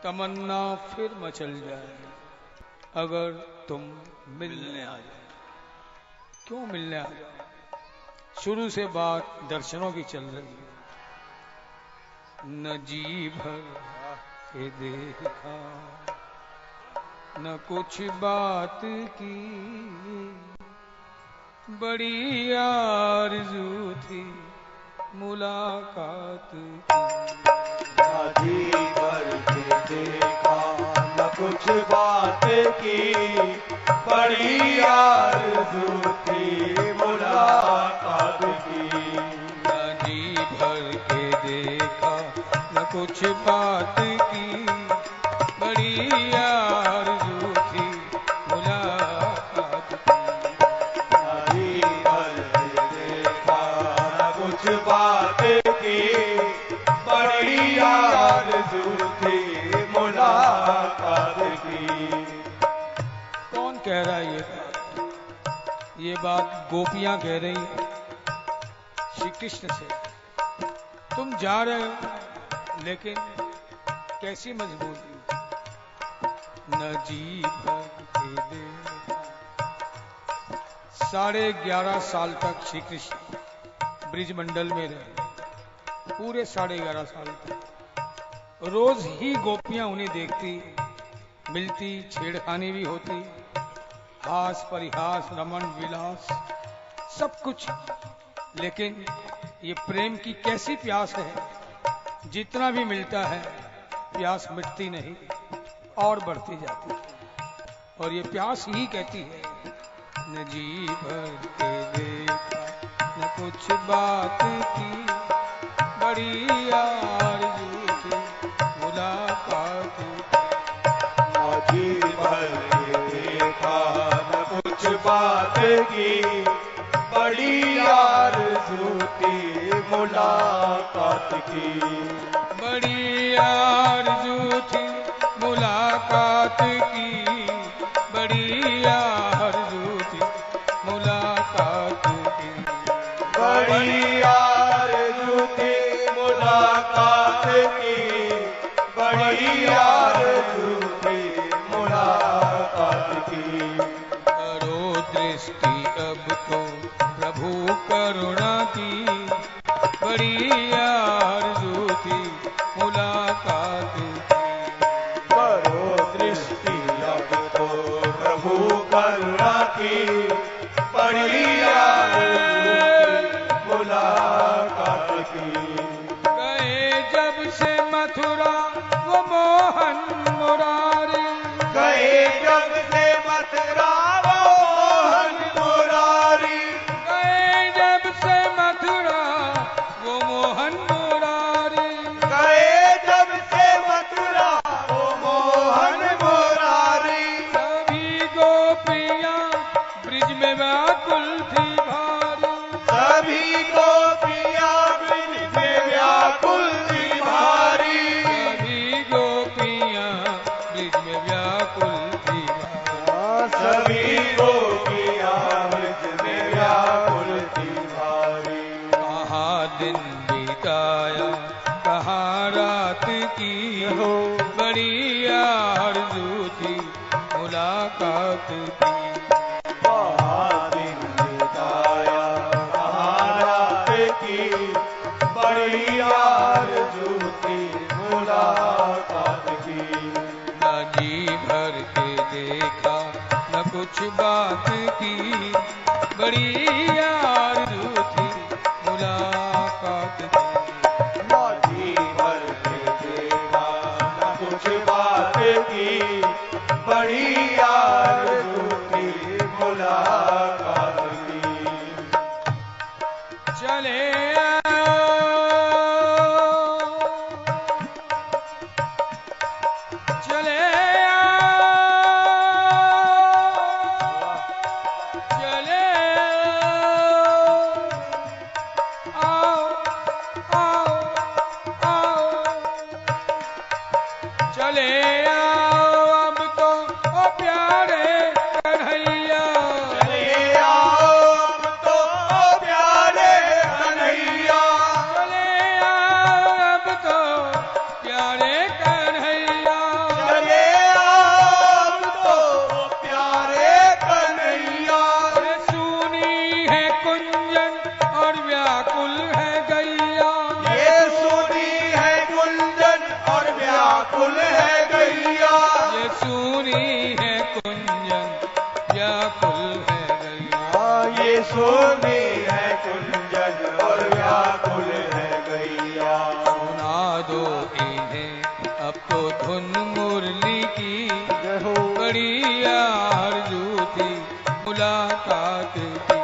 तमन्ना फिर मचल जाए अगर तुम मिलने आ जाओ। क्यों मिलने आ जाओ? शुरू से बात दर्शनों की चल रही है। न जी भर के देखा न कुछ बात की, बड़ी आरज़ू थी मुलाकात की। न जी भर के देखा न कुछ बात की, बड़ी आरज़ू थी मुलाकात की। न जी भर के देखा न कुछ बात की, बड़ी आरज़ू थी मुलाकात की। न जी भर के देखा न कुछ बात की, बड़ी आरज़ू थी मुलाकात की। कौन कह रहा है ये बात? ये बात गोपियां कह रही श्री कृष्ण से। तुम जा रहे हो लेकिन कैसी मजबूरी? न जी भर के देखा। 11.5 साल तक श्री कृष्ण ब्रिजमंडल में रहे, पूरे 11.5 साल तक। रोज ही गोपियां उन्हें देखती, मिलती, छेड़खानी भी होती, हास परिहास रमन विलास सब कुछ। लेकिन ये प्रेम की कैसी प्यास है, जितना भी मिलता है प्यास मिटती नहीं और बढ़ती जाती है। और ये प्यास ही कहती है न जी भर के देखा न कुछ बात की, बड़ी आरज़ू थी मुलाकात की। न जी भर के देखा न कुछ बात की, बड़ी आरज़ू थी मुलाकात की। बड़ी आरज़ू थी मुलाकात की, बड़ी आरज़ू थी मुलाकात की। बड़ी आरज़ू थी मुलाकात की, बड़ी आरज़ू थी मुलाकात की। करो दृष्टि अब तो प्रभु करुणा की, बड़ी आरज़ू थी मुलाकात की। करो दृष्टि अब तो प्रभु करुणा की, बड़ी आरज़ू थी मुलाकात की। गए जब से मथुरा वो मोहन मुरारी, गए जब से मथुरा वो मोहन मुरारी, गए जब से मथुरा वो मोहन मुरारी। गए जब से मथुरा वो मोहन मुरारी। सभी गोपियां ब्रिज में व्याकुल थी भारी, सभी गोपियां ब्रिज में व्याकुल थी भारी। सभी गोपियां ब्रिज में व्याकुल थी भारी। सभी गोपियां ब्रिज में व्याकुल थी भारी। कहाँ दिन बिताया कहाँ रात की, बड़ी आरज़ू थी मुलाकात की। कहाँ दिन बिताया कहाँ रात की, बड़ी आरज़ू थी मुलाकात की। न जी भर के देखा न कुछ बात की, बड़ी आरज़ू थी मुलाकात की। न जी भर के देखा न कुछ बात की, बड़ी आरज़ू थी मुलाकात की। चले चले व्याकुल है गैया, ये सुनी है कुंजन व्याकुल है गैया, ये सोनी है कुंजन और व्याकुल है गैया। सुना दो इन्हें अब तो धुन मुरली की, बड़ी आरज़ू थी मुलाकात की।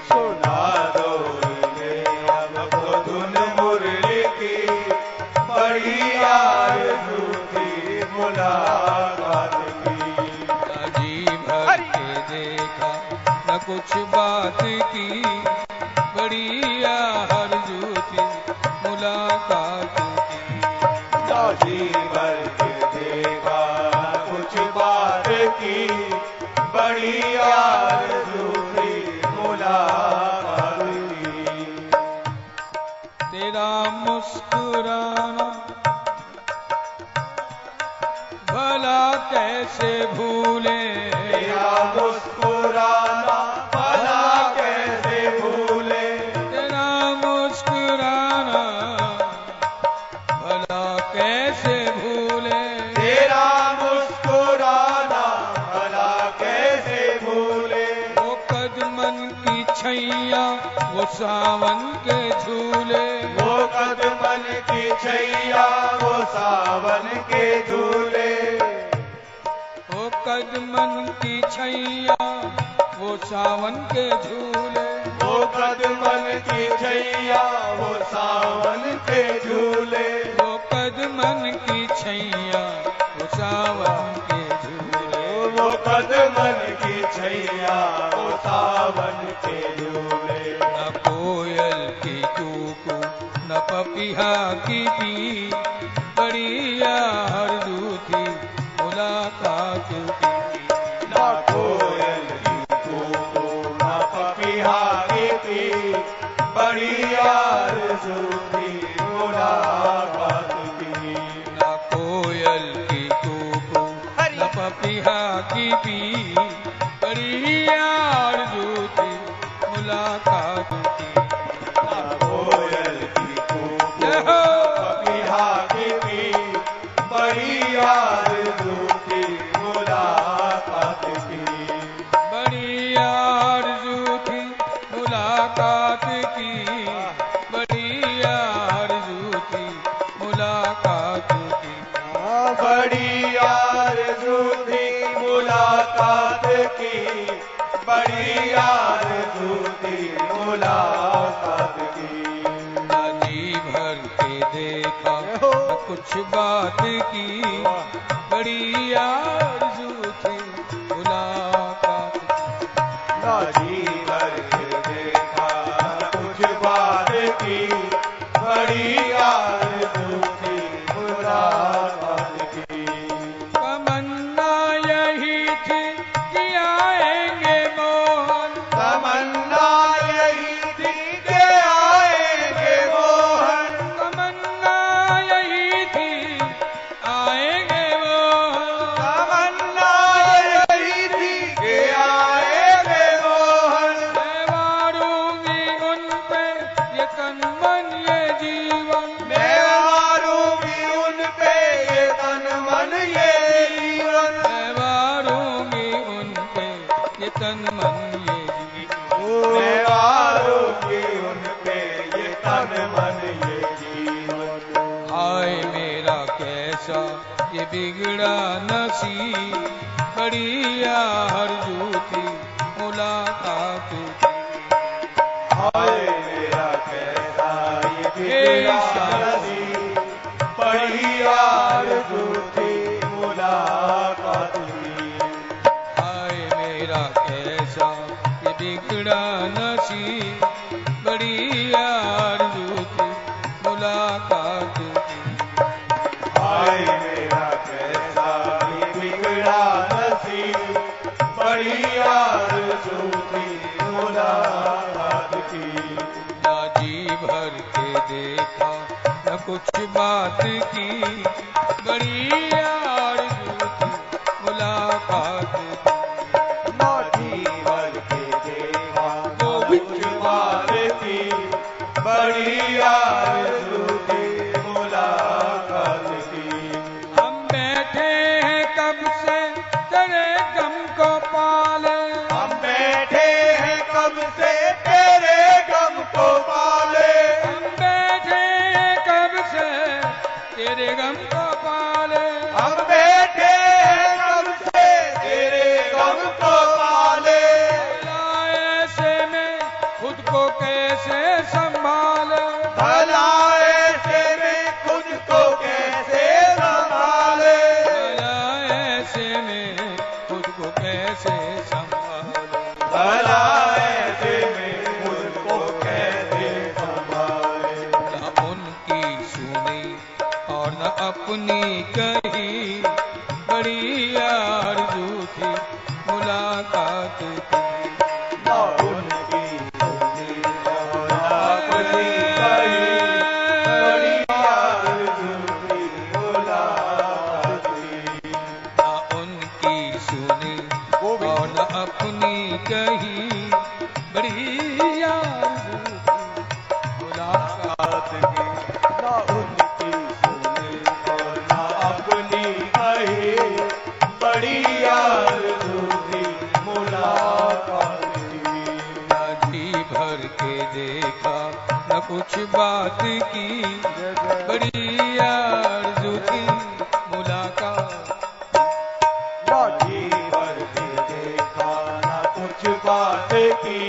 सुना दो इन्हें अब तो धुन मुरली की, बड़ी आरज़ू थी मुलाकात की। जी भर के देखा न कुछ बात की, बड़ी आरज़ू थी मुलाकात की। जी भर के देखा कुछ बात की, बड़ी आरज़ू थी मुलाकात की। तेरा मुस्कुराना भला कैसे भूले, तेरा मुस्कुराना भला कैसे भूले, तेरा मुस्कुराना भला कैसे भूले, तेरा मुस्कुराना भला कैसे भूले। वो कदमन की छैया वो सावन के झूले, वो कदमन की छैया वो सावन के झूले, वो कदमन की छैया वो सावन के झूले, वो कदमन की छैया वो सावन के झूले, वो कदमन की छैया वो सावन के झूले। वो कदमन की छैया वो सावन के झूले। न कोयल की कूकू न पपीहा की पी, बड़ी आरज़ू थी मुलाकात की। ना कोयल की कूकू ना पपीहा की पी, बड़ी आरज़ू थी मुलाकात की। न कोयल की कूकू न पपीहा की पी, बड़ी आरज़ू थी मुलाकात की। ना कोयल की कूकू ना पपीहा की पी, बड़ी आरज़ू थी मुलाकात की। बड़ी आरज़ू थी मुलाकात की, बड़ी आरज़ू थी मुलाकात की। बड़ी आरज़ू थी मुलाकात की, बड़ी आरज़ू थी मुलाकात की। जी भर के देखा न कुछ बात की, बड़ी आरज़ू थी मुलाकात की। ना जी भर के देखा कुछ बात की, बड़ी आरज़ू थी मुलाकात की। तमन्ना यही थी कि आएंगे मोहन, तमन्ना यही थी कि आएंगे मोहन, तमन्ना यही थी आएंगे मोहन। तमन्ना यही थी कि आएंगे मोहन। मैं वारूंगी उन पे ये तन मन ये जीवन, मैं वारूंगी उन पे ये तन मन ये जीवन, मैं वारूंगी उन पे ये तन मन ये जीवन। मैं वारूंगी उन पे ये तन मन ये जीवन। हाय मेरा कैसा ये बिगड़ा नसीब, बड़ी आरज़ू थी मुलाकात की। हाय मेरा कैसा ये बिगड़ा नसीब, बड़ी आरज़ू थी मुलाकात की। हाय मेरा कैसा ये बिगड़ा नसीब, बड़ी आरज़ू थी मुलाकात की। हाय मेरा कैसा ये बिगड़ा नसीब, बड़ी आरज़ू थी मुलाकात की। ना जी भर के देखा न कुछ बात की, बड़ी आरज़ू थी मुलाकात की। ना जीवन के देखा कुछ बात थी, बड़ी आरज़ू थी मुलाकात की। तेरे गम को पाले। हम बैठे हैं कब से तेरे गम को पाले। भला ऐसे में खुद को कैसे संभाले। भला ऐसे में खुद को कैसे संभाले। भला ऐसे में खुद को कैसे संभाले। भला ऐसे में खुद को कैसे संभाले। न उनकी सुनी और न अपनी कही, बड़ी आरज़ू थी मुलाकात की। ना उनकी सुनी और ना अपनी कही, बड़ी आरज़ू थी मुलाकात की। न उनकी सुनी और न अपनी कही, बड़ी आरज़ू थी मुलाकात की। ना उनकी सुनी और ना अपनी कही, बड़ी आरज़ू थी मुलाकात की। न जी भर के देखा न कुछ बात की, बड़ी आरज़ू थी मुलाकात। ना जी भर के देखा ना कुछ बात की,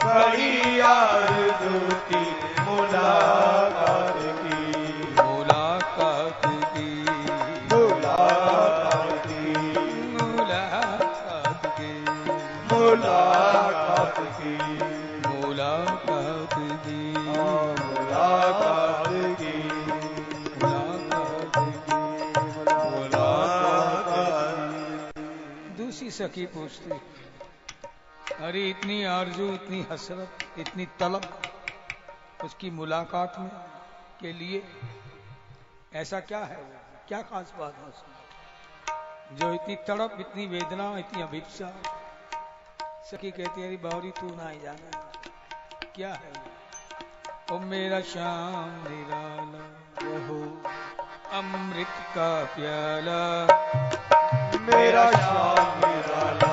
बड़ी आरज़ू थी मुलाकात की। मुलाकात की। मुलाकात की। मुलाकात की। मुलाकात की। मुलाकात की। मुलाकात की। मुलाकात। दूसरी सखी पूछती, अरे इतनी आरजू, इतनी हसरत, इतनी तलब उसकी मुलाकात में के लिए, ऐसा क्या है, क्या खास बात है उसमें जो इतनी तड़प, इतनी वेदना, इतनी अभिप्सा। सखी कहती है, अरे बावरी तू ना ही जाना क्या है वो। ओ मेरा श्याम निराला रहो अमृत का प्याला। मेरा श्याम निराला